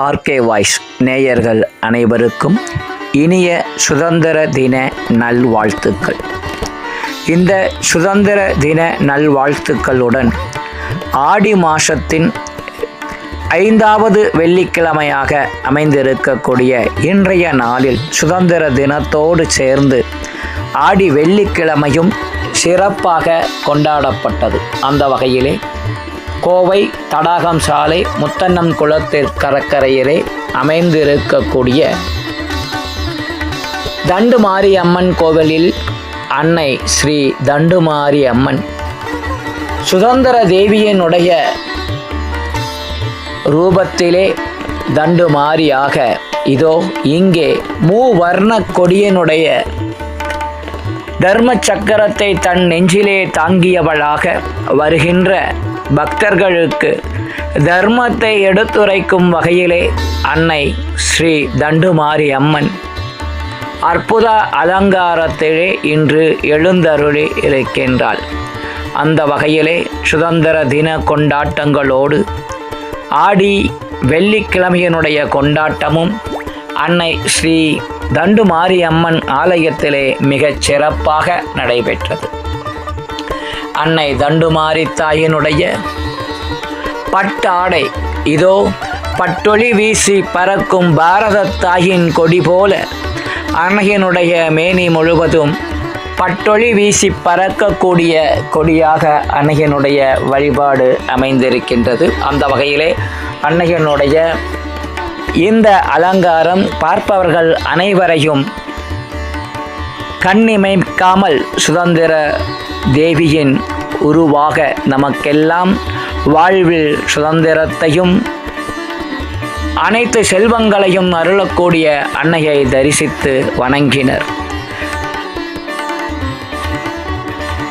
RK voice நேயர்கள் அனைவருக்கும் இனிய சுதந்திர தின நல்வாழ்த்துக்கள். இந்த சுதந்திர தின நல்வாழ்த்துக்களுடன் ஆடி மாதத்தின் 5வது வெள்ளிக்கிழமையாக அமைந்திருக்கக்கூடிய இன்றைய நாளில் சுதந்திர தினத்தோடு சேர்ந்து ஆடி வெள்ளிக்கிழமையும் சிறப்பாக கொண்டாடப்பட்டது. அந்த வகையிலே கோவை தடாகம் சாலை முத்தன்னம் குளத்திற்கு கடற்கரையிலே அமைந்திருக்கக்கூடிய தண்டுமாரி அம்மன் கோவிலில் அன்னை ஸ்ரீ தண்டுமாரி அம்மன் சுதந்திர தேவியினுடைய ரூபத்திலே தண்டுமாரியாக இதோ இங்கே மூவர்ண கொடியினுடைய தர்ம சக்கரத்தை தன் நெஞ்சிலே தாங்கியவளாக வருகின்ற பக்தர்களுக்கு தர்மத்தை எடுத்துரைக்கும் வகையிலே அன்னை ஸ்ரீ தண்டுமாரி அம்மன் அற்புத அலங்காரத்திலே இன்று எழுந்தருளி இருக்கின்றாள். அந்த வகையிலே சுதந்திர தின கொண்டாட்டங்களோடு ஆடி வெள்ளிக்கிழமையினுடைய கொண்டாட்டமும் அன்னை ஸ்ரீ தண்டுமாரி அம்மன் ஆலயத்திலே மிகச் சிறப்பாக நடைபெற்றது. அன்னை தண்டுமாரி தாயினுடைய பட்டாடை இதோ பட்டொளி வீசி பறக்கும் பாரத தாயின் கொடி போல அன்னையினுடைய மேனி முழுவதும் பட்டொளி வீசி பறக்கக்கூடிய கொடியாக அன்னையினுடைய வழிபாடு அமைந்திருக்கின்றது. அந்த வகையிலே அன்னையினுடைய இந்த அலங்காரம் பார்ப்பவர்கள் அனைவரையும் கண்ணிமைக்காமல் சுதந்திர தேவியின் உருவாக நமக்கெல்லாம் வாழ்வில் சுதந்திரத்தையும் அனைத்து செல்வங்களையும் அருளக்கூடிய அன்னையை தரிசித்து வணங்கினர்.